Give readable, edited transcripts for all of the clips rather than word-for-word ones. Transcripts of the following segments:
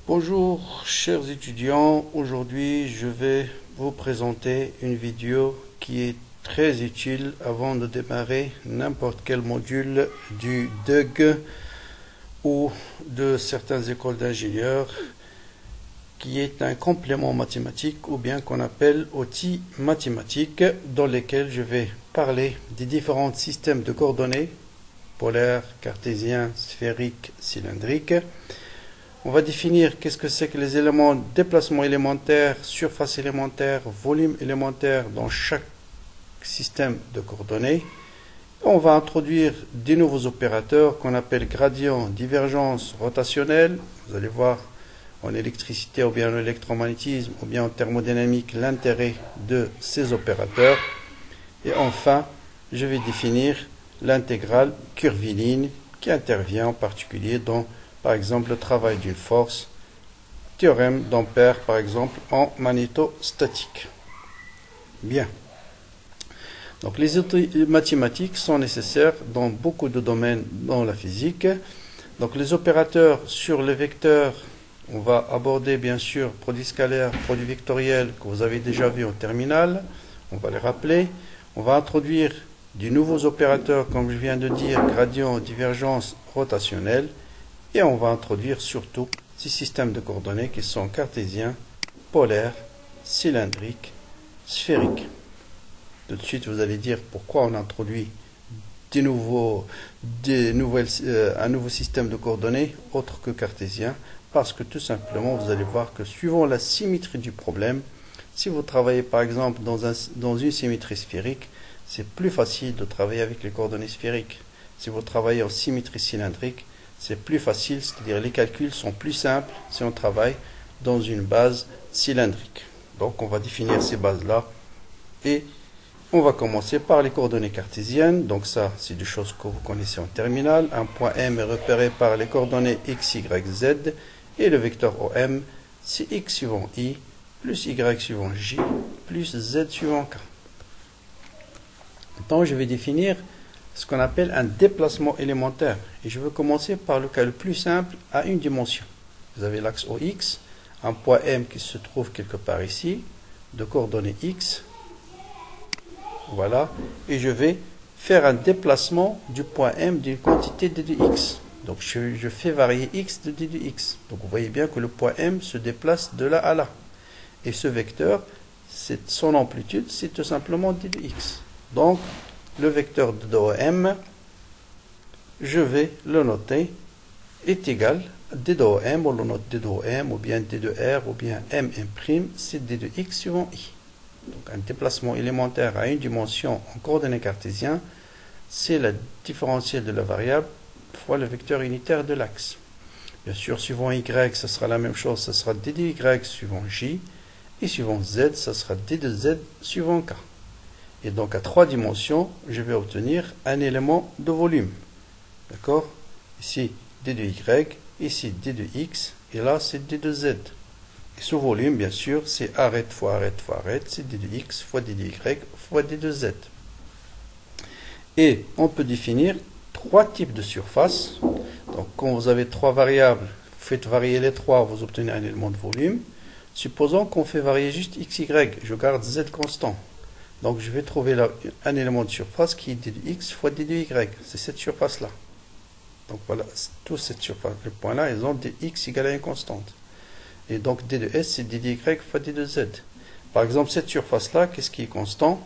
Bonjour chers étudiants, aujourd'hui je vais vous présenter une vidéo qui est très utile avant de démarrer n'importe quel module du DUG ou de certaines écoles d'ingénieurs, qui est un complément mathématique ou bien qu'on appelle outils mathématiques, dans lesquels je vais parler des différents systèmes de coordonnées polaires, cartésiens, sphériques, cylindriques. On va définir qu'est-ce que c'est que les éléments déplacement élémentaire, surface élémentaire, volume élémentaire dans chaque système de coordonnées. On va introduire des nouveaux opérateurs qu'on appelle gradient, divergence, rotationnel. Vous allez voir en électricité ou bien en électromagnétisme ou bien en thermodynamique l'intérêt de ces opérateurs. Et enfin, je vais définir l'intégrale curviligne qui intervient en particulier dans, par exemple, le travail d'une force, théorème d'Ampère, par exemple, en magnétostatique. Bien. Donc, les outils mathématiques sont nécessaires dans beaucoup de domaines dans la physique. Donc, les opérateurs sur les vecteurs, on va aborder, bien sûr, produit scalaire, produit vectoriel, que vous avez déjà vu en terminale. On va les rappeler. On va introduire de nouveaux opérateurs, comme je viens de dire, gradient, divergence, rotationnel. Et on va introduire surtout ces systèmes de coordonnées qui sont cartésiens, polaires, cylindriques, sphériques. Tout de suite, vous allez dire pourquoi on introduit un nouveau système de coordonnées autre que cartésien. Parce que tout simplement, vous allez voir que suivant la symétrie du problème, si vous travaillez par exemple dans une symétrie sphérique, c'est plus facile de travailler avec les coordonnées sphériques. Si vous travaillez en symétrie cylindrique, c'est plus facile, c'est-à-dire les calculs sont plus simples si on travaille dans une base cylindrique. Donc on va définir ces bases-là et on va commencer par les coordonnées cartésiennes. Donc ça, c'est des choses que vous connaissez en terminale. Un point M est repéré par les coordonnées x, y, z et le vecteur OM, c'est x suivant i plus y suivant j plus z suivant k. Maintenant, je vais définir ce qu'on appelle un déplacement élémentaire. Et je vais commencer par le cas le plus simple à une dimension. Vous avez l'axe OX, un point M qui se trouve quelque part ici, de coordonnées X. Voilà. Et je vais faire un déplacement du point M d'une quantité d de X. Donc je fais varier X de d de X. Donc vous voyez bien que le point M se déplace de là à là. Et ce vecteur, son amplitude, c'est tout simplement d de X. Donc, le vecteur de OM, je vais le noter, est égal à d de OM, on le note d de OM, ou bien d de R, ou bien M', c'est d de X suivant I. Donc, un déplacement élémentaire à une dimension en coordonnées cartésiennes, c'est la différentielle de la variable fois le vecteur unitaire de l'axe. Bien sûr, suivant Y, ça sera la même chose, ça sera d de Y suivant J, et suivant Z, ça sera d de Z suivant K. Et donc, à 3 dimensions, je vais obtenir un élément de volume. D'accord? Ici, d de Y, ici, d de X, et là, c'est d de Z. Et ce volume, bien sûr, c'est arête fois arête fois arête, c'est d de X fois d de Y fois d de Z. Et on peut définir 3 types de surfaces. Donc, quand vous avez 3 variables, vous faites varier les 3, vous obtenez un élément de volume. Supposons qu'on fait varier juste x, y, je garde Z constant. Donc, je vais trouver là un élément de surface qui est d de x fois d de y. C'est cette surface-là. Donc, voilà, toute cette surface, les points-là, ils ont dx égale à une constante. Et donc, d de s, c'est d de y fois d de z. Par exemple, cette surface-là, qu'est-ce qui est constant?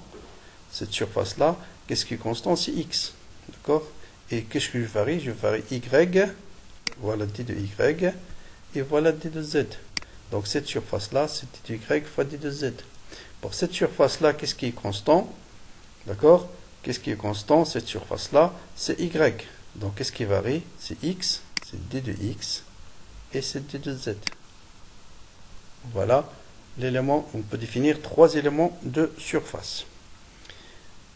Cette surface-là, qu'est-ce qui est constant? C'est x. D'accord? Et qu'est-ce que je varie? Je varie y, voilà d de y, et voilà d de z. Donc, cette surface-là, c'est d de y fois d de z. Pour cette surface-là, qu'est-ce qui est constant? D'accord? Qu'est-ce qui est constant? Cette surface-là, c'est y. Donc, qu'est-ce qui varie? C'est x, c'est d de x, et c'est d de z. Voilà l'élément. On peut définir 3 éléments de surface.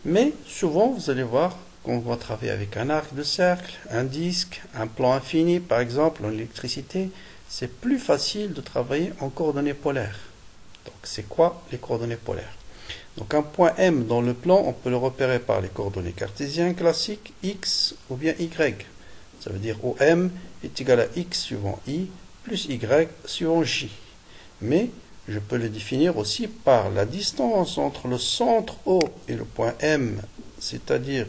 Mais, souvent, vous allez voir qu'on va travailler avec un arc de cercle, un disque, un plan infini, par exemple, en électricité. C'est plus facile de travailler en coordonnées polaires. Donc, c'est quoi les coordonnées polaires? Donc, un point M dans le plan, on peut le repérer par les coordonnées cartésiennes classiques, X ou bien Y. Ça veut dire OM est égal à X suivant I plus y suivant j. Mais je peux le définir aussi par la distance entre le centre O et le point M, c'est-à-dire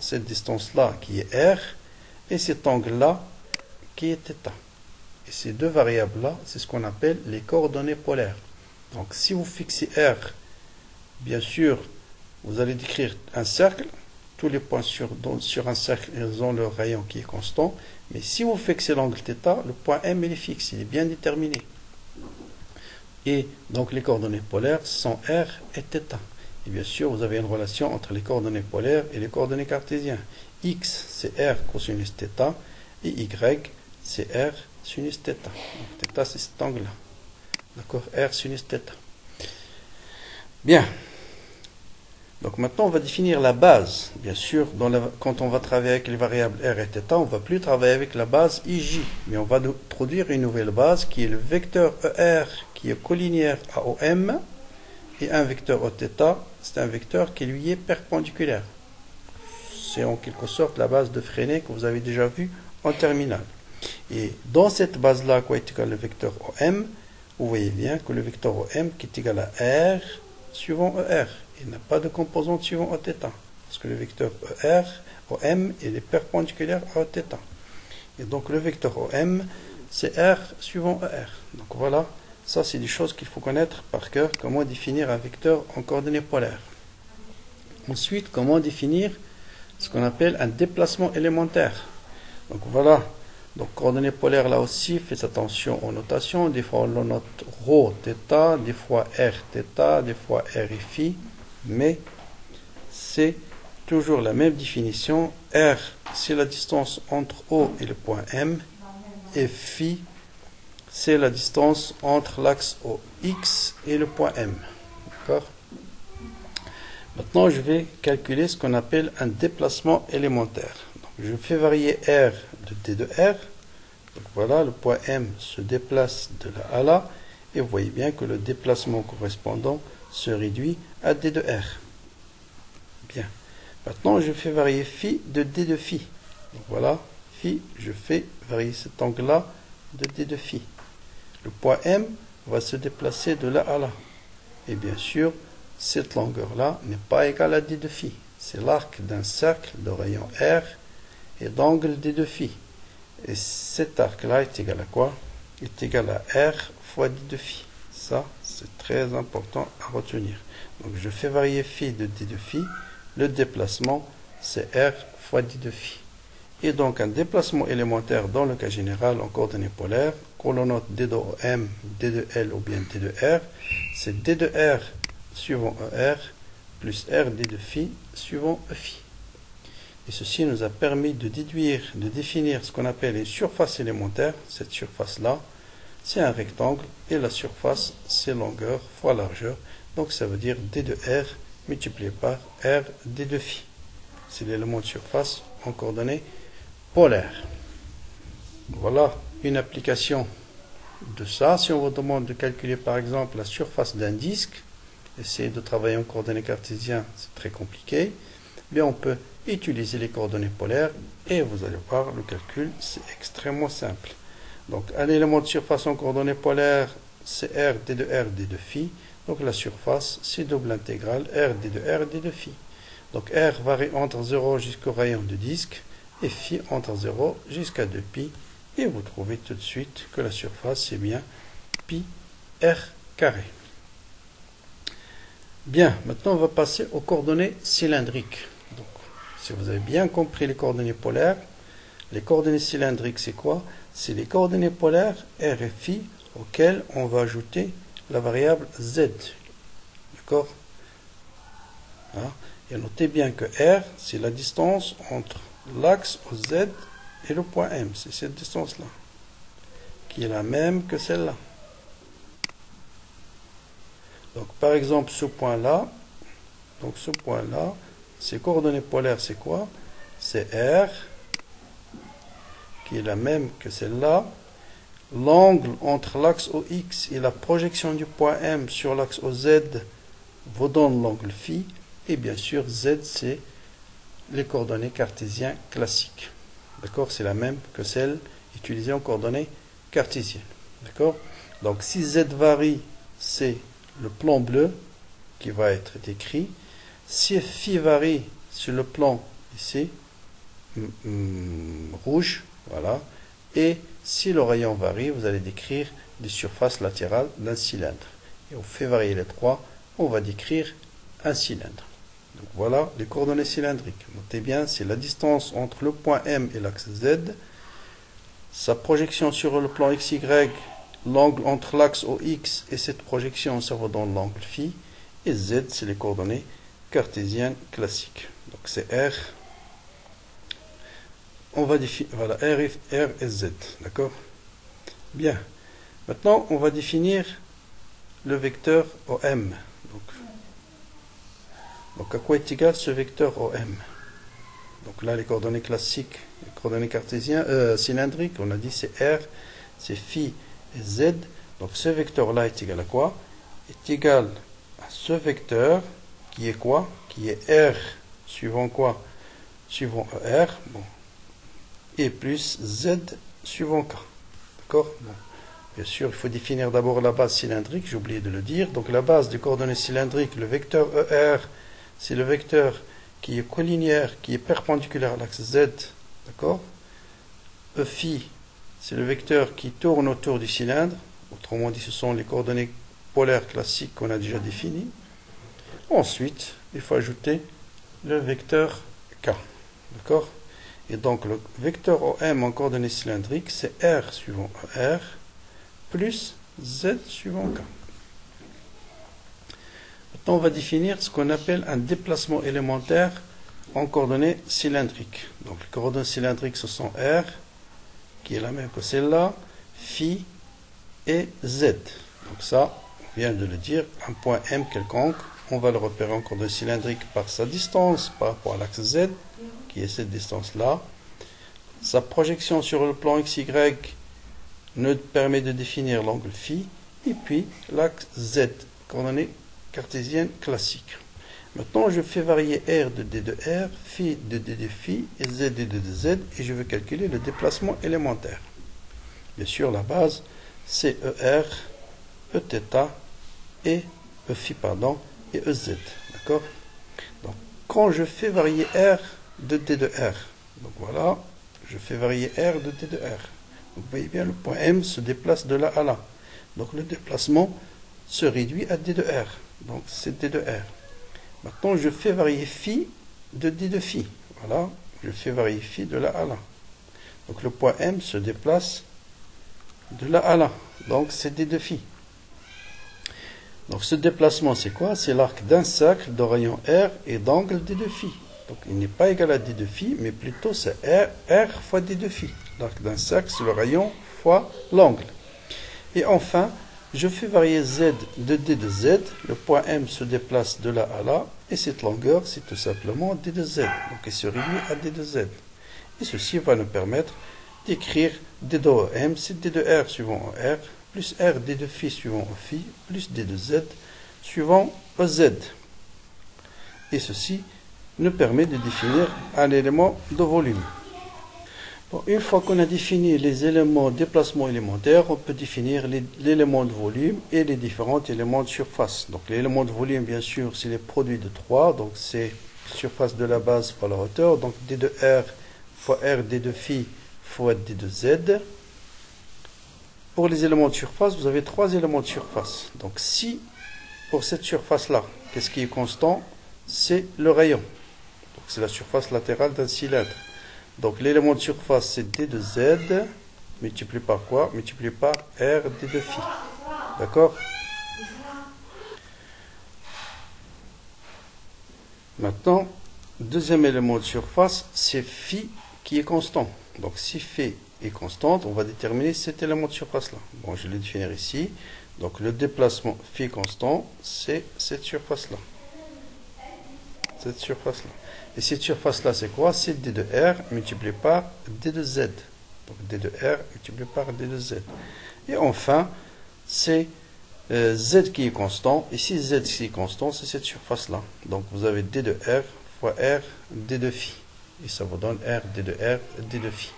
cette distance-là qui est R, et cet angle-là qui est θ. Et ces deux variables-là, c'est ce qu'on appelle les coordonnées polaires. Donc si vous fixez R, bien sûr, vous allez décrire un cercle. Tous les points sur un cercle, ils ont leur rayon qui est constant. Mais si vous fixez l'angle θ, le point M il est fixe, il est bien déterminé. Et donc les coordonnées polaires sont R et θ. Et bien sûr, vous avez une relation entre les coordonnées polaires et les coordonnées cartésiennes. X, c'est R cosinus θ, et Y, c'est R sinus θ. Donc θ, c'est cet angle-là. D'accord, R sinus θ. Bien. Donc maintenant, on va définir la base. Bien sûr, quand on va travailler avec les variables R et θ, on ne va plus travailler avec la base IJ. Mais on va produire une nouvelle base qui est le vecteur ER, qui est collinéaire à OM, et un vecteur Oθ, c'est un vecteur qui lui est perpendiculaire. C'est en quelque sorte la base de Freinet que vous avez déjà vu en terminale. Et dans cette base-là, quoi est égal le vecteur OM, vous voyez bien que le vecteur OM qui est égal à R suivant ER. Il n'a pas de composante suivant Oθ. Parce que le vecteur ER, OM, il est perpendiculaire à Oθ. Et donc le vecteur OM, c'est R suivant ER. Donc voilà, ça c'est des choses qu'il faut connaître par cœur. Comment définir un vecteur en coordonnées polaires. Ensuite, comment définir ce qu'on appelle un déplacement élémentaire. Donc voilà. Donc, coordonnées polaires, là aussi, faites attention aux notations. Des fois, on le note ρ, θ, des fois r, θ, des fois r et phi. Mais c'est toujours la même définition. R, c'est la distance entre O et le point M. Et phi, c'est la distance entre l'axe OX et le point M. D'accord? Maintenant, je vais calculer ce qu'on appelle un déplacement élémentaire. Donc, je fais varier R de D de R. Donc voilà, le point M se déplace de là à là. Et vous voyez bien que le déplacement correspondant se réduit à D de R. Bien. Maintenant, je fais varier phi de D de phi. Donc voilà, phi, je fais varier cet angle-là de D de phi. Le point M va se déplacer de là à là. Et bien sûr, cette longueur-là n'est pas égale à D de phi. C'est l'arc d'un cercle de rayon R et d'angle D de phi. Et cet arc-là est égal à quoi? Est égal à R fois D de phi. Ça, c'est très important à retenir. Donc, je fais varier phi de D de phi. Le déplacement, c'est R fois D de phi. Et donc, un déplacement élémentaire dans le cas général en coordonnées polaires, qu'on le note D de OM, D de L ou bien D de R, c'est D de R suivant ER plus R D de phi suivant E phi. Et ceci nous a permis de définir ce qu'on appelle une surface élémentaire. Cette surface-là, c'est un rectangle et la surface, c'est longueur fois largeur. Donc ça veut dire D de R multiplié par R D de phi. C'est l'élément de surface en coordonnées polaires. Voilà une application de ça. Si on vous demande de calculer par exemple la surface d'un disque, essayez de travailler en coordonnées cartésiennes, c'est très compliqué. Mais on peut utiliser les coordonnées polaires et vous allez voir, le calcul, c'est extrêmement simple. Donc, un élément de surface en coordonnées polaires, c'est R D de R D de phi. Donc, la surface, c'est double intégrale R D de R D de phi. Donc, R varie entre 0 jusqu'au rayon de disque et phi entre 0 jusqu'à 2pi. Et vous trouvez tout de suite que la surface, c'est bien pi R carré. Bien, maintenant, on va passer aux coordonnées cylindriques. Donc, si vous avez bien compris les coordonnées polaires, les coordonnées cylindriques, c'est quoi? C'est les coordonnées polaires R et phi auxquelles on va ajouter la variable z. D'accord? Hein? Et notez bien que R, c'est la distance entre l'axe Z et le point M. C'est cette distance-là, qui est la même que celle-là. Donc, par exemple, ce point-là, ces coordonnées polaires, c'est quoi? C'est R, qui est la même que celle-là. L'angle entre l'axe OX et la projection du point M sur l'axe OZ vous donne l'angle phi. Et bien sûr, Z, c'est les coordonnées cartésiennes classiques. D'accord? C'est la même que celle utilisée en coordonnées cartésienne. D'accord? Donc si Z varie, c'est le plan bleu qui va être décrit. Si phi varie, c'est le plan ici, rouge, voilà. Et si le rayon varie, vous allez décrire des surfaces latérales d'un cylindre. Et on fait varier les trois, on va décrire un cylindre. Donc voilà les coordonnées cylindriques. Notez bien, c'est la distance entre le point M et l'axe Z, sa projection sur le plan XY, l'angle entre l'axe OX et cette projection, ça va dans l'angle phi, et Z, c'est les coordonnées cartésiennes classiques. Donc c'est R. On va définir, voilà, R et Z, d'accord? Bien. Maintenant, on va définir le vecteur OM. Donc à quoi est égal ce vecteur OM? Donc là, les coordonnées classiques, les coordonnées cartésiennes, cylindriques, on a dit c'est R, c'est phi et Z. Donc ce vecteur-là est égal à quoi? Est égal à ce vecteur qui est quoi? Qui est R suivant quoi? Suivant ER, bon, et plus Z suivant K. D'accord? Bon. Bien sûr, il faut définir d'abord la base cylindrique, j'ai oublié de le dire. Donc la base des coordonnées cylindriques, le vecteur ER, c'est le vecteur qui est collinéaire, qui est perpendiculaire à l'axe Z. D'accord? E phi, c'est le vecteur qui tourne autour du cylindre. Autrement dit, ce sont les coordonnées polaires classiques qu'on a déjà définies. Ensuite, il faut ajouter le vecteur K. D'accord? Et donc, le vecteur OM en coordonnées cylindriques, c'est R suivant ER plus Z suivant K. Maintenant, on va définir ce qu'on appelle un déplacement élémentaire en coordonnées cylindriques. Donc, les coordonnées cylindriques, ce sont R, qui est la même que celle-là, phi et Z. Donc ça, on vient de le dire, un point M quelconque, on va le repérer en coordonnées cylindriques par sa distance par rapport à l'axe Z, qui est cette distance-là. Sa projection sur le plan XY nous permet de définir l'angle phi, et puis l'axe Z, coordonnée cartésienne classique. Maintenant, je fais varier R de D de R, phi de D de phi, et Z de D de Z, et je veux calculer le déplacement élémentaire. Bien sûr, la base, c'est ER, Eθ, et Phi, pardon, et EZ. D'accord? Donc, quand je fais varier R de D de R, donc voilà, je fais varier R de D de R. Vous voyez bien, le point M se déplace de là à là. Donc, le déplacement se réduit à D de R. Donc, c'est D de R. Maintenant, je fais varier phi de D de phi. Voilà, je fais varier phi de là à là. Donc, le point M se déplace de là à là. Donc, c'est D de phi. Donc, ce déplacement, c'est quoi? C'est l'arc d'un cercle de rayon R et d'angle D de phi. Donc, il n'est pas égal à D de phi, mais plutôt c'est R fois D de phi. L'arc d'un cercle, c'est le rayon fois l'angle. Et enfin, je fais varier Z de D de Z. Le point M se déplace de là à là. Et cette longueur, c'est tout simplement D de Z. Donc, il se réduit à D de Z. Et ceci va nous permettre d'écrire D de M, c'est D de R suivant R, plus R D de phi suivant phi, plus D de Z suivant EZ. Et ceci nous permet de définir un élément de volume. Bon, une fois qu'on a défini les éléments de déplacement élémentaire, on peut définir l'élément de volume et les différents éléments de surface. Donc l'élément de volume, bien sûr, c'est les produits de 3. Donc c'est surface de la base fois la hauteur. Donc D de R fois R D de phi fois D de Z. Pour les éléments de surface, vous avez 3 éléments de surface. Donc si, pour cette surface-là, qu'est-ce qui est constant? C'est le rayon. Donc c'est la surface latérale d'un cylindre. Donc l'élément de surface, c'est D de Z, multiplié par quoi? Multiplié par R D de phi. D'accord? Maintenant, deuxième élément de surface, c'est phi qui est constant. Donc si phi est constante, on va déterminer cet élément de surface-là. Bon, je vais le définir ici. Donc le déplacement phi constant, c'est cette surface-là. Cette surface-là. Et cette surface-là, c'est quoi? C'est D de R multiplié par D de Z. Donc D de R multiplié par D de Z. Et enfin, c'est Z qui est constant. Ici, Z qui est constant, c'est cette surface-là. Donc vous avez D de R fois R D de phi. Et ça vous donne R D de R D de phi.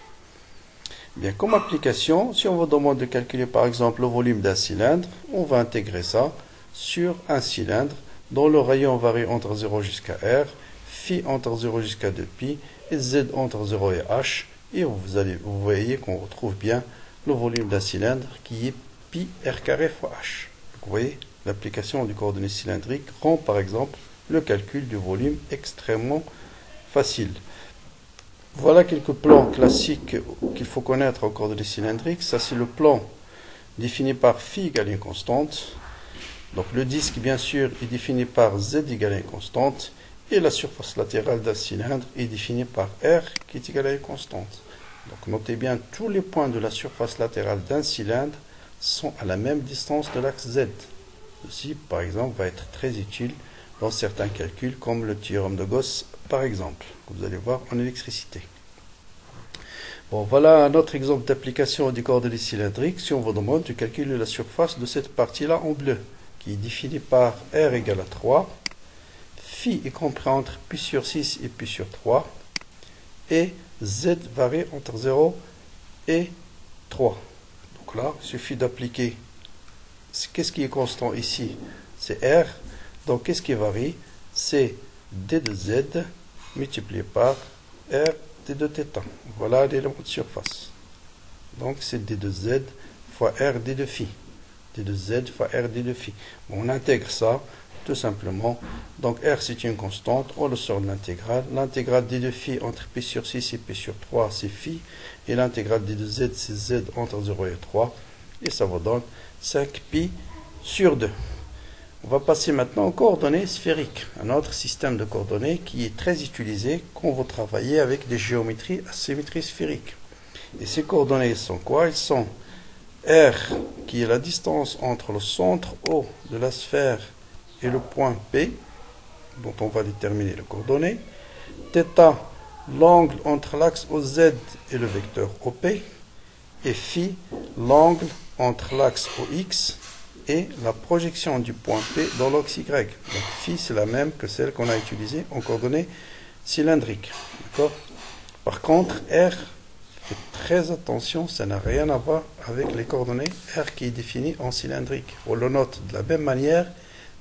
Bien, comme application, si on vous demande de calculer par exemple le volume d'un cylindre, on va intégrer ça sur un cylindre dont le rayon varie entre 0 jusqu'à R, phi entre 0 jusqu'à 2pi et Z entre 0 et H. Et vous voyez qu'on retrouve bien le volume d'un cylindre qui est pi R carré fois H. Donc, vous voyez, l'application du coordonnées cylindrique rend par exemple le calcul du volume extrêmement facile. Voilà quelques plans classiques qu'il faut connaître en coordonnées cylindriques. Ça, c'est le plan défini par phi égale une constante. Donc, le disque, bien sûr, est défini par z égale à une constante. Et la surface latérale d'un cylindre est définie par r qui est égale à une constante. Donc, notez bien, tous les points de la surface latérale d'un cylindre sont à la même distance de l'axe z. Ceci, par exemple, va être très utile dans certains calculs, comme le théorème de Gauss, par exemple, que vous allez voir en électricité. Bon, voilà un autre exemple d'application des coordonnées cylindriques. Si on vous demande de calculer la surface de cette partie-là en bleu, qui est définie par R égale à 3, phi est compris entre pi sur 6 et pi sur 3, et Z varie entre 0 et 3. Donc là, il suffit d'appliquer. Qu'est-ce qui est constant ici? C'est R. Donc, qu'est-ce qui varie? C'est d de z multiplié par r d de θ. Voilà l'élément de surface. Donc, c'est d de z fois r d de phi. d de z fois r d de phi. Bon, on intègre ça, tout simplement. Donc, r, c'est une constante. On le sort de l'intégrale. L'intégrale d de phi entre pi sur 6 et pi sur 3, c'est phi. Et l'intégrale d de z, c'est z entre 0 et 3. Et ça vous donne 5 pi sur 2. On va passer maintenant aux coordonnées sphériques, un autre système de coordonnées qui est très utilisé quand vous travaillez avec des géométries à symétrie sphérique. Et ces coordonnées sont quoi? Ils sont R, qui est la distance entre le centre O de la sphère et le point P, dont on va déterminer les coordonnées, θ, l'angle entre l'axe OZ et le vecteur OP, et phi, l'angle entre l'axe OX et la projection du point P dans l'axe Y. Donc phi, c'est la même que celle qu'on a utilisée en coordonnées cylindriques. Par contre, R, faites très attention, ça n'a rien à voir avec les coordonnées R qui est défini en cylindrique. On le note de la même manière,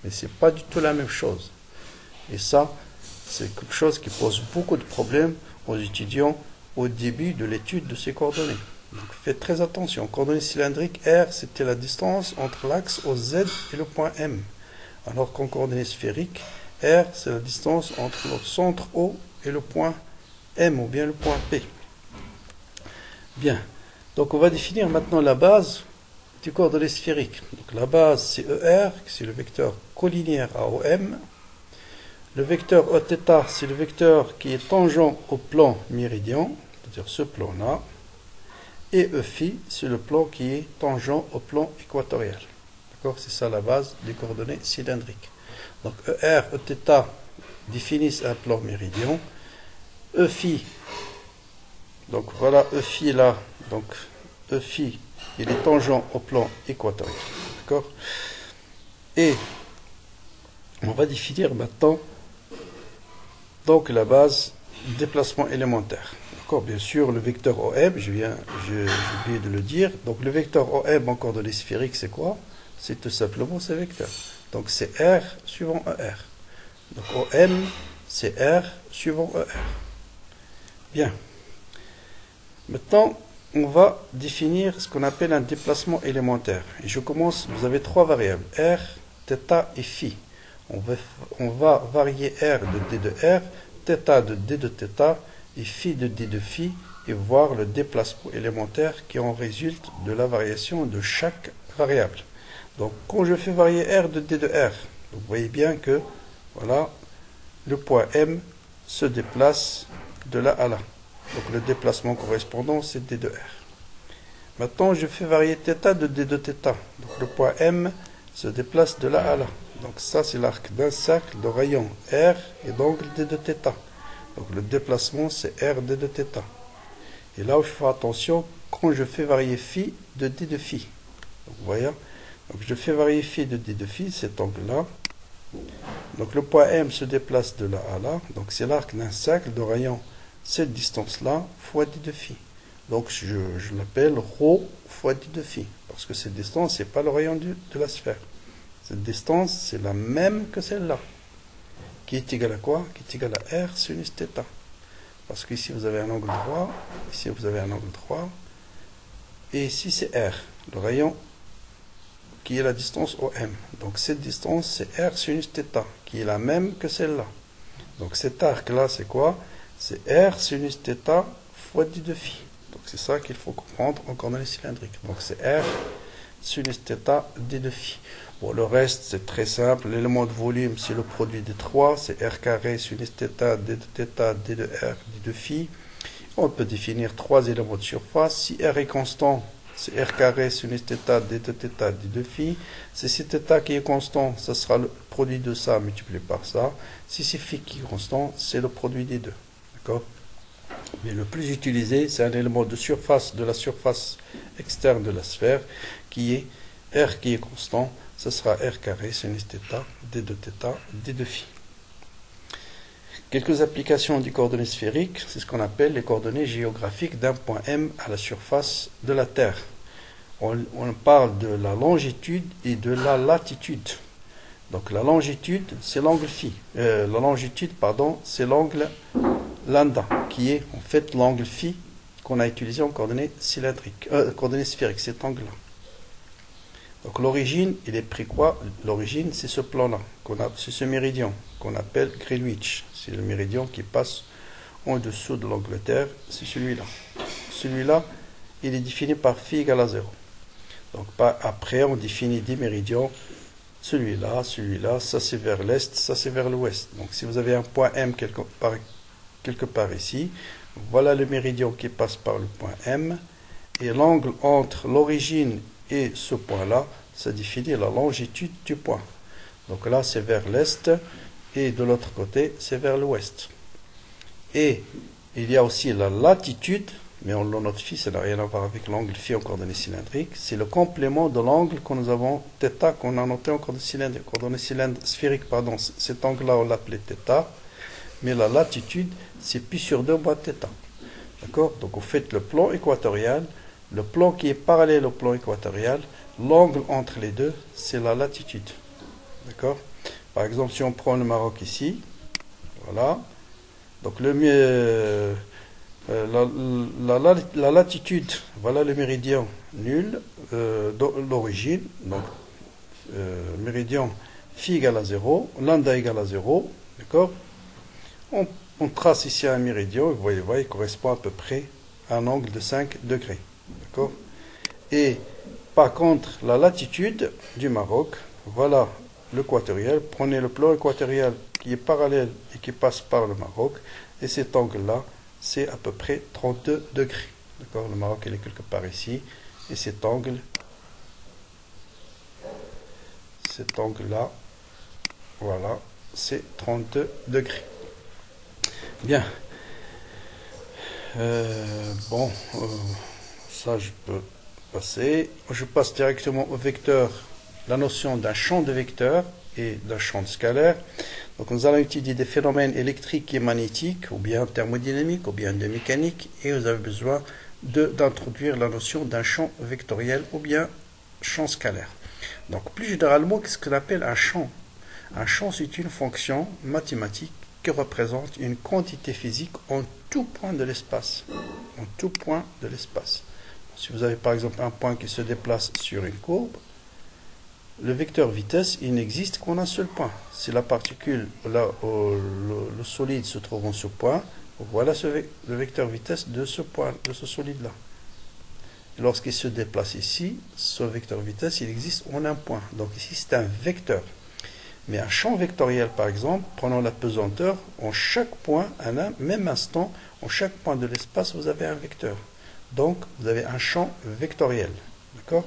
mais ce n'est pas du tout la même chose. Et ça, c'est quelque chose qui pose beaucoup de problèmes aux étudiants au début de l'étude de ces coordonnées. Donc faites très attention. Coordonnées cylindriques, R, c'était la distance entre l'axe OZ et le point M. Alors qu'en coordonnées sphériques, R, c'est la distance entre le centre O et le point M, ou bien le point P. Bien. Donc on va définir maintenant la base du coordonnées sphérique. Donc la base, c'est ER, c'est le vecteur collinéaire à OM. Le vecteur Eθ, c'est le vecteur qui est tangent au plan méridien, c'est-à-dire ce plan-là. Et Eφ, c'est le plan qui est tangent au plan équatorial. D'accord? C'est ça la base des coordonnées cylindriques. Donc ER, Eθ définissent un plan méridien. Eφ, donc voilà Eφ là. Donc Eφ, il est tangent au plan équatorial. D'accord? Et on va définir maintenant donc la base déplacement élémentaire. Bien sûr, le vecteur OM, j'ai oublié de le dire. Donc, le vecteur OM en coordonnées sphériques, c'est quoi? C'est tout simplement ce vecteur. Donc, c'est R suivant ER. Donc, OM, c'est R suivant ER. Bien. Maintenant, on va définir ce qu'on appelle un déplacement élémentaire. Et je commence, vous avez trois variables, R, θ et phi. On va varier R de d de R, θ de d de θ, et phi de d de phi, et voir le déplacement élémentaire qui en résulte de la variation de chaque variable. Donc, quand je fais varier R de d de R, vous voyez bien que, voilà, le point M se déplace de là à là. Donc, le déplacement correspondant, c'est d de R. Maintenant, je fais varier θ de d de θ. Donc, le point M se déplace de là à là. Donc, ça, c'est l'arc d'un cercle de rayon R et d'angle d de θ. Donc le déplacement, c'est R d de θ. Et là où je fais attention, quand je fais varier phi de d de phi. Donc vous voyez, donc je fais varier phi de d de phi, cet angle-là. Donc le point M se déplace de là à là. Donc c'est l'arc d'un cercle de rayon cette distance-là fois d de phi. Donc je l'appelle ρ fois d de phi, parce que cette distance, c'est pas le rayon de la sphère. Cette distance, c'est la même que celle-là, qui est égale à quoi? Qui est égale à r sinus θ. Parce qu'ici, vous avez un angle droit, ici, vous avez un angle droit, et ici, c'est r, le rayon qui est la distance OM. Donc cette distance, c'est r sinus θ, qui est la même que celle-là. Donc cet arc-là, c'est quoi? C'est r sinus θ fois d de phi. Donc c'est ça qu'il faut comprendre en coordonnées cylindriques. Donc c'est r sinus θ d de phi. Bon, le reste, c'est très simple. L'élément de volume, c'est le produit des trois. C'est r carré sinus θ d de θ d de r d de phi. On peut définir trois éléments de surface. Si r est constant, c'est r carré sinus θ d de θ d de phi. Si c'est θ qui est constant, ce sera le produit de ça multiplié par ça. Si c'est phi qui est constant, c'est le produit des deux. D'accord? Mais le plus utilisé, c'est un élément de surface, de la surface externe de la sphère, qui est r qui est constant. Ce sera r carré sinus θ d de θ d de phi. Quelques applications des coordonnées sphériques, c'est ce qu'on appelle les coordonnées géographiques d'un point M à la surface de la Terre. On parle de la longitude et de la latitude. Donc la longitude, c'est l'angle phi. La longitude, pardon, c'est l'angle lambda, qui est en fait l'angle phi qu'on a utilisé en coordonnées cylindriques, coordonnées sphériques, cet angle-là. Donc l'origine, il est pris quoi? L'origine, c'est ce plan-là, c'est ce méridien qu'on appelle Greenwich. C'est le méridien qui passe en dessous de l'Angleterre, c'est celui-là. Celui-là, il est défini par phi égale à 0. Donc après, on définit des méridiens, celui-là, celui-là, ça c'est vers l'est, ça c'est vers l'ouest. Donc si vous avez un point M quelque part ici, voilà le méridien qui passe par le point M, et l'angle entre l'origine et ce point-là, ça définit la longitude du point. Donc là, c'est vers l'est, et de l'autre côté, c'est vers l'ouest. Et il y a aussi la latitude, mais on le note phi, ça n'a rien à voir avec l'angle phi en coordonnées cylindriques. C'est le complément de l'angle que nous avons, θ, qu'on a noté en coordonnées sphériques, pardon. Cet angle-là, on l'appelait θ, mais la latitude, c'est pi sur 2 moins θ. D'accord? Donc vous faites le plan équatorial, le plan qui est parallèle au plan équatorial, l'angle entre les deux, c'est la latitude. D'accord? Par exemple, si on prend le Maroc ici, voilà. Donc la latitude, voilà le méridien nul d'origine. Donc méridien phi égale à 0, lambda égale à 0. D'accord? On trace ici un méridien, vous voyez, il correspond à peu près à un angle de 5 degrés. D'accord? Et par contre, la latitude du Maroc, voilà l'équatorial. Prenez le plan équatorial qui est parallèle et qui passe par le Maroc. Et cet angle-là, c'est à peu près 32 degrés. D'accord? Le Maroc, il est quelque part ici. Et cet angle-là, voilà, c'est 32 degrés. Bien. Ça, je peux passer. Je passe directement au vecteur, la notion d'un champ de vecteur et d'un champ de scalaire. Donc nous allons étudier des phénomènes électriques et magnétiques, ou bien thermodynamiques, ou bien de mécanique, et vous avez besoin d'introduire la notion d'un champ vectoriel ou bien champ scalaire. Donc plus généralement, qu'est-ce qu'on appelle un champ? Un champ, c'est une fonction mathématique qui représente une quantité physique en tout point de l'espace. En tout point de l'espace. Si vous avez par exemple un point qui se déplace sur une courbe, le vecteur vitesse, il n'existe qu'en un seul point. Si la particule, là où le solide se trouve en ce point, voilà le vecteur vitesse de ce point, de ce solide-là. Lorsqu'il se déplace ici, ce vecteur vitesse, il existe en un point. Donc ici, c'est un vecteur. Mais un champ vectoriel, par exemple, prenons la pesanteur, en chaque point, à un même instant, en chaque point de l'espace, vous avez un vecteur. Donc, vous avez un champ vectoriel. D'accord?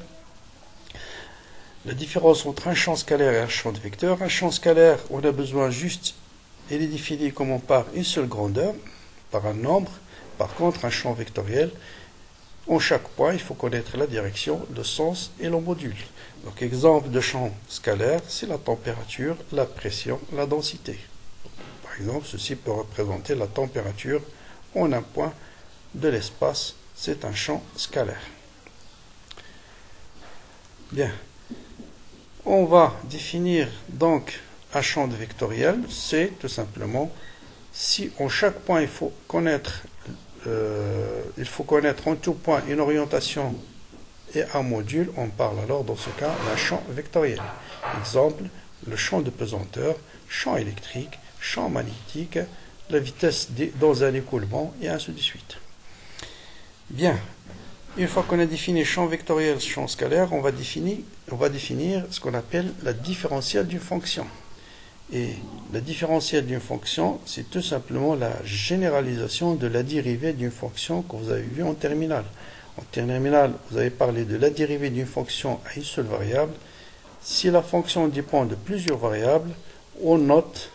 La différence entre un champ scalaire et un champ de vecteur. Un champ scalaire, on a besoin juste, il est défini comme par une seule grandeur, par un nombre. Par contre, un champ vectoriel, en chaque point, il faut connaître la direction, le sens et le module. Donc, exemple de champ scalaire, c'est la température, la pression, la densité. Par exemple, ceci peut représenter la température en un point de l'espace, c'est un champ scalaire. Bien. On va définir donc un champ de vectoriel. C'est tout simplement si en chaque point il faut connaître en tout point une orientation et un module. On parle alors dans ce cas d'un champ vectoriel. Exemple, le champ de pesanteur, champ électrique, champ magnétique, la vitesse dans un écoulement et ainsi de suite. Bien. Une fois qu'on a défini champ vectoriel, champ scalaire, on va définir ce qu'on appelle la différentielle d'une fonction. Et la différentielle d'une fonction, c'est tout simplement la généralisation de la dérivée d'une fonction que vous avez vue en terminale. En terminale, vous avez parlé de la dérivée d'une fonction à une seule variable. Si la fonction dépend de plusieurs variables, on note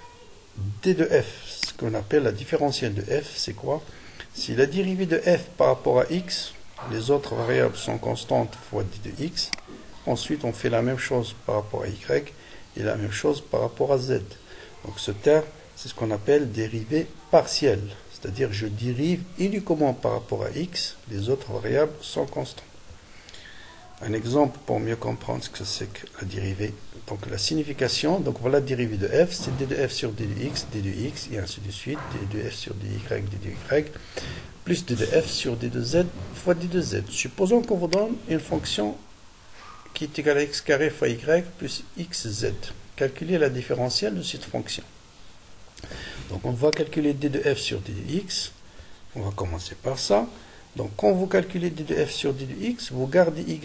d de f. Ce qu'on appelle la différentielle de f, c'est quoi? Si la dérivée de f par rapport à x, les autres variables sont constantes fois d de x. Ensuite, on fait la même chose par rapport à y et la même chose par rapport à z. Donc ce terme, c'est ce qu'on appelle dérivée partielle. C'est-à-dire je dérive uniquement par rapport à x, les autres variables sont constantes. Un exemple pour mieux comprendre ce que c'est que la dérivée. Donc la signification, donc voilà la dérivée de f, c'est d de f sur d de x et ainsi de suite, d de f sur dy, d de y, plus d de f sur d de z fois d de z. Supposons qu'on vous donne une fonction qui est égale à x carré fois y plus xz. Calculez la différentielle de cette fonction. Donc on va calculer d de f sur d de x. On va commencer par ça. Donc quand vous calculez d de f sur d de x, vous gardez y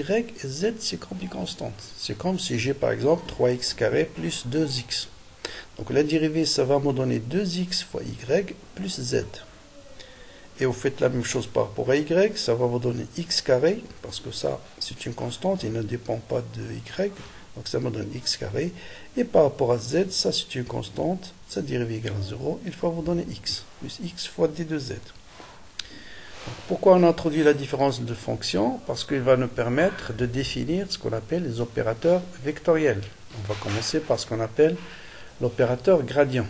et z, c'est comme des constantes. C'est comme si j'ai par exemple 3x carré plus 2x. Donc la dérivée, ça va me donner 2x fois y plus z. Et vous faites la même chose par rapport à y, ça va vous donner x carré, parce que ça, c'est une constante, il ne dépend pas de y, donc ça me donne x carré. Et par rapport à z, ça c'est une constante, sa dérivée égale à 0, il faut vous donner x, plus x fois d de z. Pourquoi on introduit la différence de fonction? Parce qu'il va nous permettre de définir ce qu'on appelle les opérateurs vectoriels. On va commencer par ce qu'on appelle l'opérateur gradient.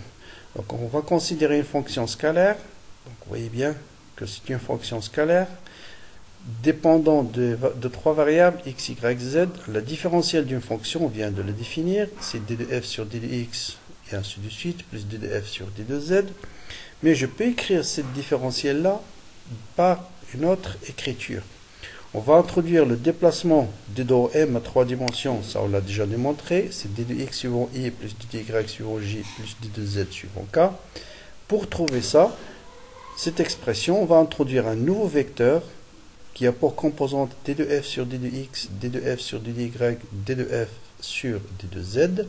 Donc on va considérer une fonction scalaire, donc vous voyez bien que c'est une fonction scalaire dépendant de trois variables x, y, z. La différentielle d'une fonction, on vient de le définir, c'est d de f sur d de x et ainsi de suite, plus d de f sur d de z. Mais je peux écrire cette différentielle-là par une autre écriture. On va introduire le déplacement d de m à 3 dimensions, ça on l'a déjà démontré, c'est d de x suivant i plus d de y suivant j plus d de z suivant k. Pour trouver ça, cette expression, on va introduire un nouveau vecteur qui a pour composante d de f sur d de x, d de f sur d de y, d de f sur d de z.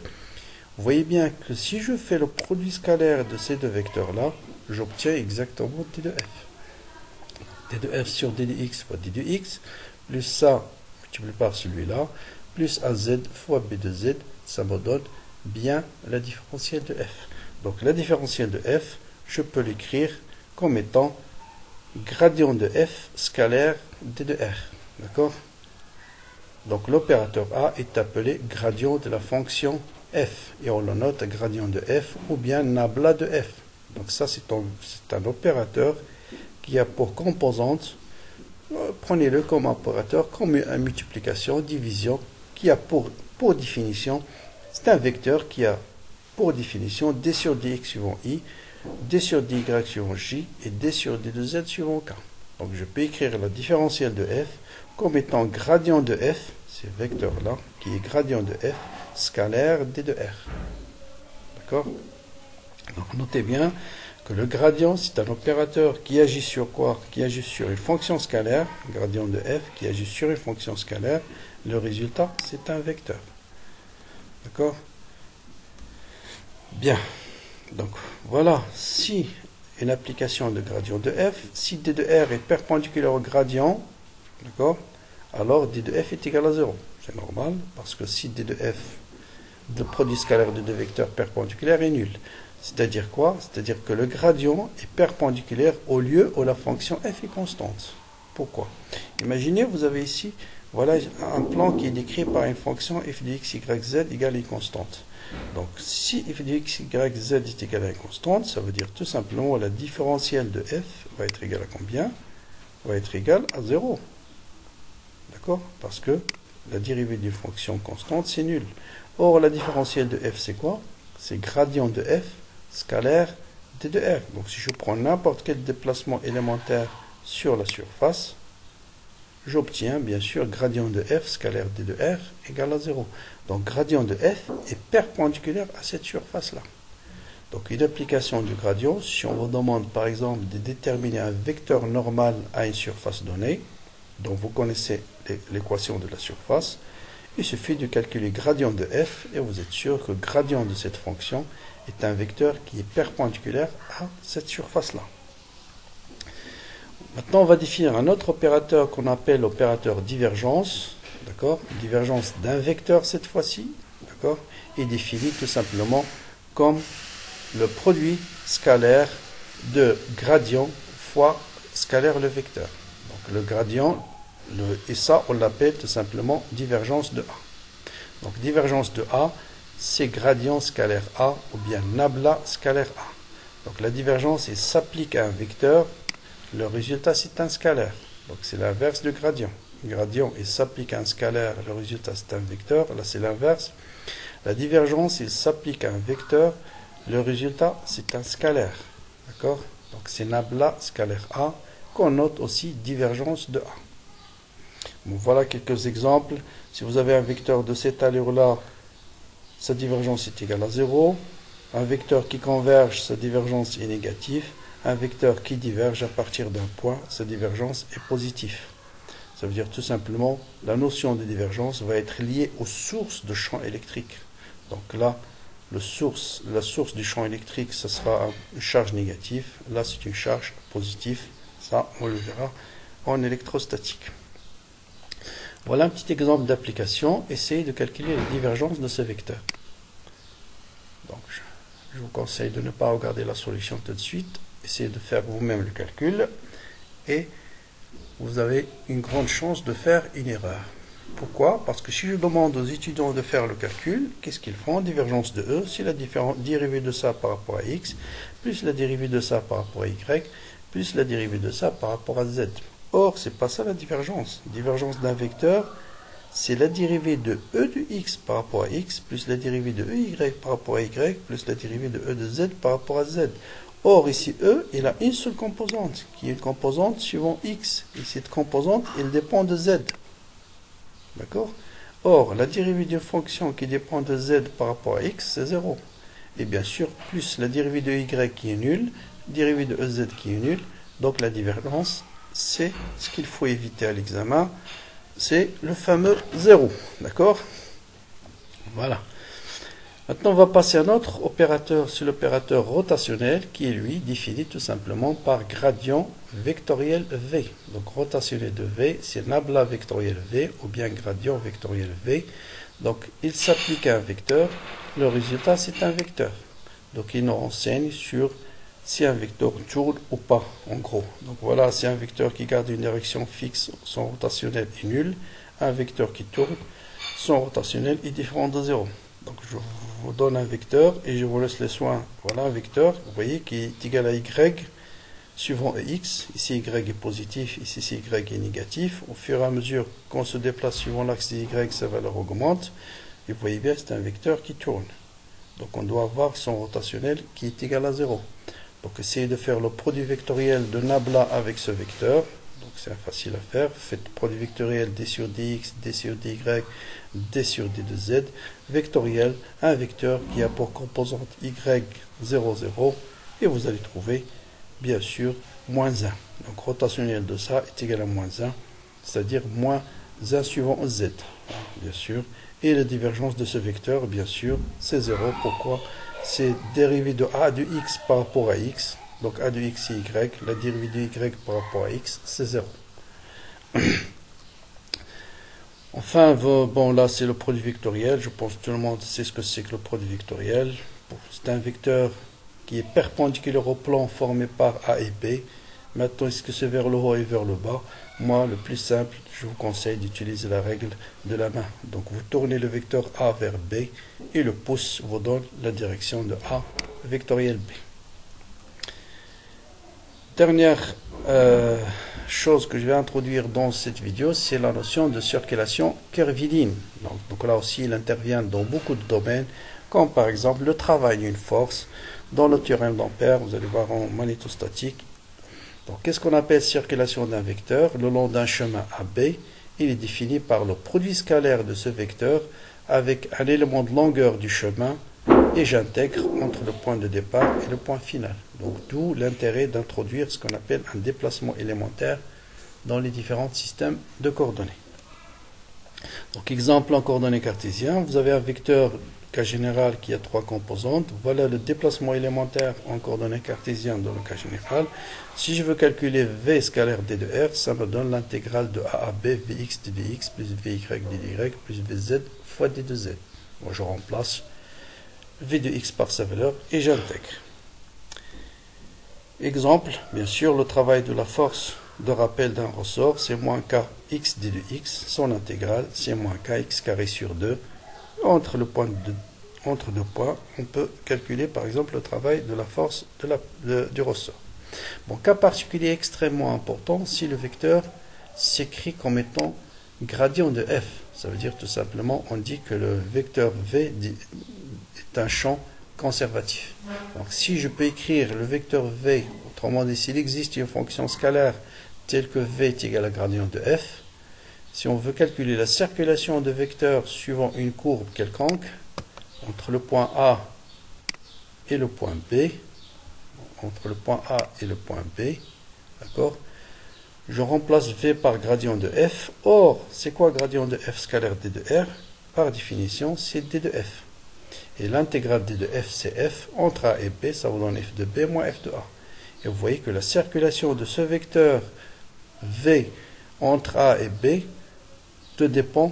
Vous voyez bien que si je fais le produit scalaire de ces deux vecteurs-là, j'obtiens exactement d de f. d de f sur d de x fois d de x, plus ça, multiplié par celui-là, plus az fois b de z, ça me donne bien la différentielle de f. Donc la différentielle de f, je peux l'écrire comme étant gradient de f scalaire d de r. D'accord? Donc l'opérateur A est appelé gradient de la fonction f. Et on le note gradient de f ou bien nabla de f. Donc ça c'est un opérateur qui a pour composante, prenez-le comme opérateur, comme une multiplication, division, qui a pour définition, c'est un vecteur qui a pour définition d sur dx suivant i, d sur dy suivant j et d sur d de z suivant k. Donc je peux écrire la différentielle de f comme étant gradient de f, c'est le vecteur-là, qui est gradient de f, scalaire d de r. D'accord? Donc notez bien que le gradient, c'est un opérateur qui agit sur quoi? Qui agit sur une fonction scalaire, gradient de f, qui agit sur une fonction scalaire. Le résultat, c'est un vecteur. D'accord? Bien. Donc voilà, si une application de gradient de f, si d de r est perpendiculaire au gradient, d'accord, alors d de f est égal à 0. C'est normal, parce que si d de f, le produit scalaire de deux vecteurs perpendiculaires est nul. C'est-à-dire quoi? C'est-à-dire que le gradient est perpendiculaire au lieu où la fonction f est constante. Pourquoi? Imaginez, vous avez ici, voilà un plan qui est décrit par une fonction f de x, y, z égale à une constante. Donc, si f de x, y, z est égal à une constante, ça veut dire tout simplement la différentielle de f va être égale à combien? va être égal à 0. D'accord? Parce que la dérivée d'une fonction constante, c'est nul. Or, la différentielle de f, c'est quoi? C'est gradient de f scalaire d de r. Donc, si je prends n'importe quel déplacement élémentaire sur la surface, j'obtiens bien sûr gradient de f scalaire d de r égale à 0. Donc, gradient de f est perpendiculaire à cette surface-là. Donc, une application du gradient, si on vous demande par exemple de déterminer un vecteur normal à une surface donnée, dont vous connaissez l'équation de la surface, il suffit de calculer gradient de f et vous êtes sûr que gradient de cette fonction est un vecteur qui est perpendiculaire à cette surface-là. Maintenant, on va définir un autre opérateur qu'on appelle opérateur divergence, d'accord? Divergence d'un vecteur cette fois-ci, d'accord? Et défini tout simplement comme le produit scalaire de gradient fois scalaire le vecteur. Donc le gradient, et ça on l'appelle tout simplement divergence de A. Donc divergence de A, c'est gradient scalaire A ou bien nabla scalaire A. Donc la divergence, il s'applique à un vecteur, le résultat c'est un scalaire. Donc c'est l'inverse du gradient. Le gradient, il s'applique à un scalaire, le résultat c'est un vecteur, là c'est l'inverse. La divergence, il s'applique à un vecteur, le résultat c'est un scalaire. D'accord? Donc c'est nabla scalaire A, qu'on note aussi divergence de A. Bon, voilà quelques exemples. Si vous avez un vecteur de cette allure-là, sa divergence est égale à 0. Un vecteur qui converge, sa divergence est négative. Un vecteur qui diverge à partir d'un point, sa divergence est positive. Ça veut dire tout simplement, la notion de divergence va être liée aux sources de champ électrique. Donc là, la source du champ électrique, ce sera une charge négative. Là, c'est une charge positive. Ça, on le verra en électrostatique. Voilà un petit exemple d'application. Essayez de calculer la divergence de ce vecteur. Donc, je vous conseille de ne pas regarder la solution tout de suite. Essayez de faire vous-même le calcul. Et vous avez une grande chance de faire une erreur. Pourquoi? Parce que si je demande aux étudiants de faire le calcul, qu'est-ce qu'ils font? Divergence de E, c'est la dérivée de ça par rapport à X, plus la dérivée de ça par rapport à Y, plus la dérivée de ça par rapport à Z. Or, c'est pas ça la divergence. Divergence d'un vecteur, c'est la dérivée de E de X par rapport à X, plus la dérivée de EY par rapport à Y, plus la dérivée de E de Z par rapport à Z. Or, ici, E, il a une seule composante, qui est une composante suivant X. Et cette composante, elle dépend de Z. D'accord? Or, la dérivée d'une fonction qui dépend de Z par rapport à X, c'est 0. Et bien sûr, plus la dérivée de Y qui est nulle, dérivée de EZ qui est nulle. Donc, la divergence, c'est ce qu'il faut éviter à l'examen. C'est le fameux 0. D'accord? Voilà. Maintenant, on va passer à notre opérateur, c'est l'opérateur rotationnel qui est lui défini tout simplement par gradient vectoriel V. Donc, rotationnel de V, c'est nabla vectoriel V ou bien gradient vectoriel V. Donc, il s'applique à un vecteur. Le résultat, c'est un vecteur. Donc, il nous renseigne sur si un vecteur tourne ou pas, en gros. Donc, voilà, c'est un vecteur qui garde une direction fixe, son rotationnel est nul. Un vecteur qui tourne, son rotationnel est différent de 0. Donc, je vous donne un vecteur et je vous laisse les soins. Voilà un vecteur, vous voyez, qui est égal à y suivant x. Ici, y est positif, ici, y est négatif. Au fur et à mesure qu'on se déplace suivant l'axe de y, sa valeur augmente. Et vous voyez bien, c'est un vecteur qui tourne. Donc, on doit avoir son rotationnel qui est égal à 0. Donc, essayez de faire le produit vectoriel de nabla avec ce vecteur. Donc, c'est facile à faire. Faites produit vectoriel d sur dx, d sur dy, d sur d de z, vectoriel, un vecteur qui a pour composante y 0, 0, et vous allez trouver, bien sûr, moins 1. Donc, rotationnel de ça est égal à moins 1, c'est-à-dire moins 1 suivant z, bien sûr. Et la divergence de ce vecteur, bien sûr, c'est 0. Pourquoi? C'est dérivée de a de x par rapport à x. Donc, a de x c'est y. La dérivée de y par rapport à x, c'est 0. Enfin, bon, là, c'est le produit vectoriel. Je pense que tout le monde sait ce que c'est que le produit vectoriel. C'est un vecteur qui est perpendiculaire au plan formé par A et B. Maintenant, est-ce que c'est vers le haut et vers le bas? Moi, le plus simple, je vous conseille d'utiliser la règle de la main. Donc, vous tournez le vecteur A vers B et le pouce vous donne la direction de A vectoriel B. dernière chose que je vais introduire dans cette vidéo, c'est la notion de circulation curviligne. Donc là aussi, il intervient dans beaucoup de domaines, comme par exemple le travail d'une force. Dans le théorème d'Ampère, vous allez voir en magnétostatique. Donc, qu'est-ce qu'on appelle circulation d'un vecteur? Le long d'un chemin AB, il est défini par le produit scalaire de ce vecteur avec un élément de longueur du chemin et j'intègre entre le point de départ et le point final. Donc, d'où l'intérêt d'introduire ce qu'on appelle un déplacement élémentaire dans les différents systèmes de coordonnées. Donc, exemple en coordonnées cartésiennes, vous avez un vecteur cas général qui a trois composantes. Voilà le déplacement élémentaire en coordonnées cartésiennes dans le cas général. Si je veux calculer V scalaire d de R, ça me donne l'intégrale de A à B, Vx d dx, plus Vy d dy, plus Vz fois d de z. Bon, je remplace V de x par sa valeur et j'intègre. Exemple, bien sûr, le travail de la force de rappel d'un ressort, c'est moins k x d de x, son intégrale, c'est moins kx carré sur 2. Entre deux points, on peut calculer par exemple le travail de la force du ressort. Bon, cas particulier extrêmement important, si le vecteur s'écrit comme étant gradient de f. Ça veut dire tout simplement, on dit que le vecteur v est un champ conservatif. Donc si je peux écrire le vecteur v, autrement dit, s'il existe une fonction scalaire telle que v est égal à gradient de f, si on veut calculer la circulation de vecteurs suivant une courbe quelconque, entre le point A et le point B, d'accord, je remplace V par gradient de F. Or, c'est quoi gradient de F scalaire d de R? Par définition, c'est d de F. Et l'intégrale d de F, c'est F. Entre A et B, ça vous donne F de B moins F de A. Et vous voyez que la circulation de ce vecteur V entre A et B ne dépend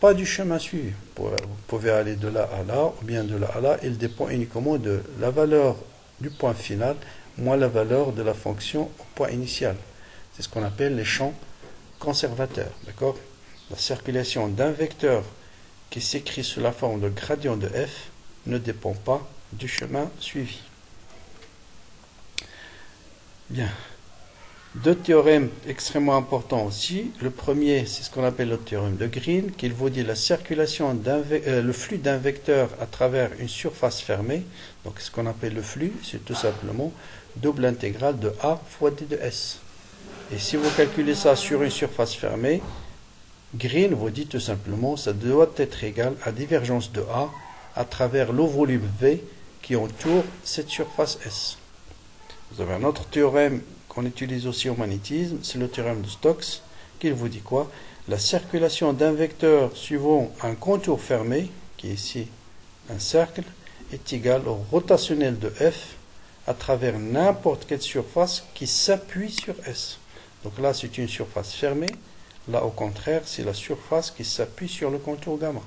pas du chemin suivi. Vous pouvez aller de là à là, ou bien de là à là. Il dépend uniquement de la valeur du point final, moins la valeur de la fonction au point initial. C'est ce qu'on appelle les champs conservateurs. D'accord? La circulation d'un vecteur qui s'écrit sous la forme de gradient de f ne dépend pas du chemin suivi. Bien. Deux théorèmes extrêmement importants aussi. Le premier, c'est ce qu'on appelle le théorème de Green, qui vous dit la circulation le flux d'un vecteur à travers une surface fermée. Donc, ce qu'on appelle le flux, c'est tout simplement double intégrale de A fois d de S. Et si vous calculez ça sur une surface fermée, Green vous dit tout simplement ça doit être égal à divergence de A à travers le volume V qui entoure cette surface S. Vous avez un autre théorème qu'on utilise aussi au magnétisme, c'est le théorème de Stokes, qui vous dit quoi? La circulation d'un vecteur suivant un contour fermé, qui est ici un cercle, est égale au rotationnel de F à travers n'importe quelle surface qui s'appuie sur S. Donc là, c'est une surface fermée. Là, au contraire, c'est la surface qui s'appuie sur le contour gamma.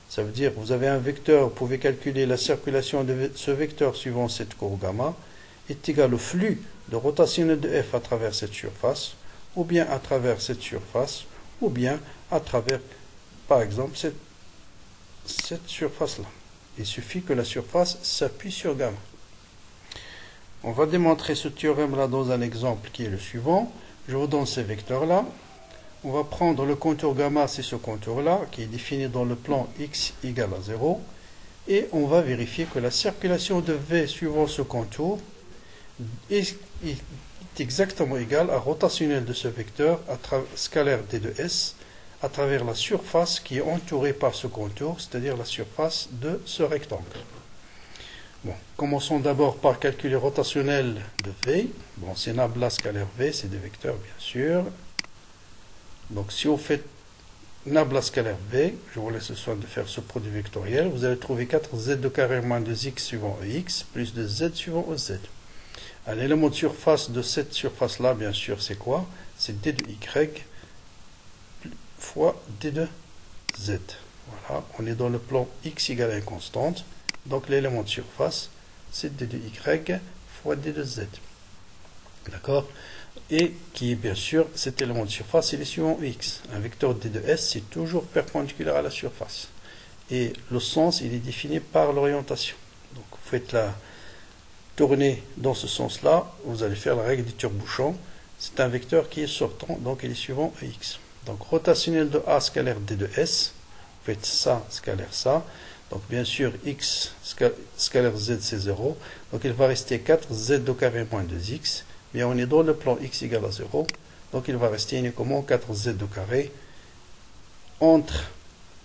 Ça veut dire, vous avez un vecteur, vous pouvez calculer la circulation de ce vecteur suivant cette courbe gamma, est égal au flux de rotationnel de f à travers cette surface, ou bien à travers cette surface, ou bien à travers, par exemple, cette surface-là. Il suffit que la surface s'appuie sur gamma. On va démontrer ce théorème-là dans un exemple qui est le suivant. Je vous donne ces vecteurs-là. On va prendre le contour gamma, c'est ce contour-là, qui est défini dans le plan x égale à 0. Et on va vérifier que la circulation de V suivant ce contour est exactement égale à rotationnel de ce vecteur scalaire d de s à travers la surface qui est entourée par ce contour, c'est-à-dire la surface de ce rectangle. Bon, commençons d'abord par calculer rotationnel de V. Bon, c'est nabla scalaire V, c'est des vecteurs bien sûr. Donc si vous faites nabla scalaire V, je vous laisse le soin de faire ce produit vectoriel, vous allez trouver 4z de carré moins 2x suivant EX plus 2z suivant EZ. L'élément de surface de cette surface-là, bien sûr, c'est quoi? C'est d de y fois d de z. Voilà, on est dans le plan x égale à une constante. Donc l'élément de surface, c'est d de y fois d de z. D'accord? Et qui est bien sûr, cet élément de surface, il est suivant x. Un vecteur d de s, c'est toujours perpendiculaire à la surface. Et le sens, il est défini par l'orientation. Donc vous faites la tourner dans ce sens-là, vous allez faire la règle du tire-bouchon. C'est un vecteur qui est sortant, donc il est suivant EX. Donc rotationnel de A scalaire D de S, vous faites ça scalaire ça. Donc bien sûr, X scalaire Z c'est 0. Donc il va rester 4Z au carré moins 2X. Mais on est dans le plan X égale à 0. Donc il va rester uniquement 4Z au carré. Entre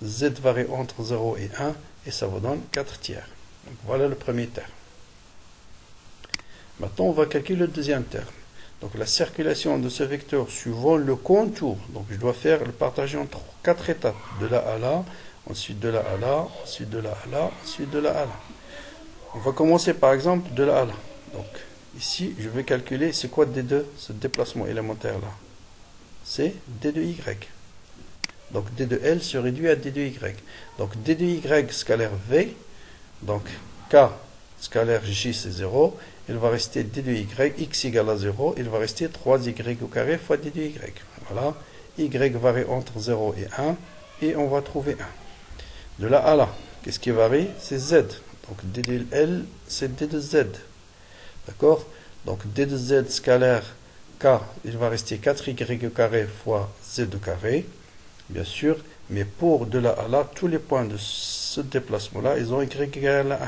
Z varie entre 0 et 1. Et ça vous donne 4 tiers. Donc voilà le premier terme. Maintenant on va calculer le deuxième terme. Donc la circulation de ce vecteur suivant le contour. Donc je dois faire le partager en 4 étapes. De là à là. Ensuite de là à là, ensuite de là à là, ensuite de là à là. On va commencer par exemple de là à là. Donc ici, je vais calculer c'est quoi D2, ce déplacement élémentaire là. C'est D de Y. Donc D de L se réduit à D de Y. Donc D de Y scalaire V, donc K scalaire J c'est 0, il va rester D de Y, X égale à 0, il va rester 3Y au carré fois D de Y. Voilà, Y varie entre 0 et 1, et on va trouver 1. De là à là, qu'est-ce qui varie? C'est Z. Donc D de L, c'est D de Z. D'accord? Donc D de Z scalaire K, il va rester 4Y au carré fois Z au carré, bien sûr. Mais pour de là à là, tous les points de ce déplacement-là, ils ont Y égale à 1.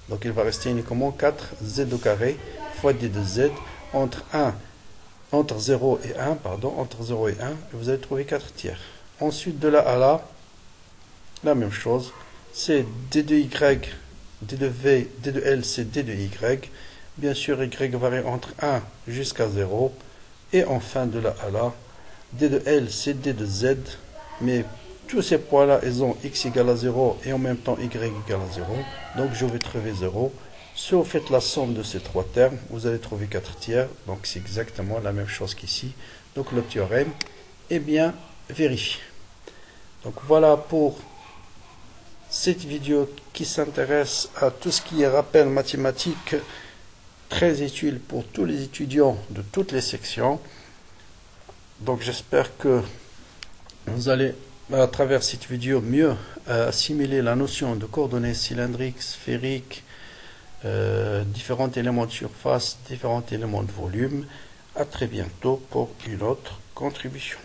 Donc il va rester uniquement 4Z au carré fois D de Z entre 0 et 1, pardon, entre 0 et 1, et vous allez trouver 4 tiers. Ensuite, de là à là, la même chose, c'est D de Y, D de V, D de L, c'est D de Y. Bien sûr, Y varie entre 1 jusqu'à 0. Et enfin, de là à là, D de L, c'est D de Z. Mais tous ces points-là, ils ont X égale à 0 et en même temps Y égale à 0. Donc, je vais trouver 0. Si vous faites la somme de ces trois termes, vous allez trouver 4 tiers. Donc, c'est exactement la même chose qu'ici. Donc, le théorème est bien vérifié. Donc, voilà pour cette vidéo qui s'intéresse à tout ce qui est rappel mathématique, très utile pour tous les étudiants de toutes les sections. Donc j'espère que vous allez, à travers cette vidéo, mieux assimiler la notion de coordonnées cylindriques, sphériques, différents éléments de surface, différents éléments de volume. À très bientôt pour une autre contribution.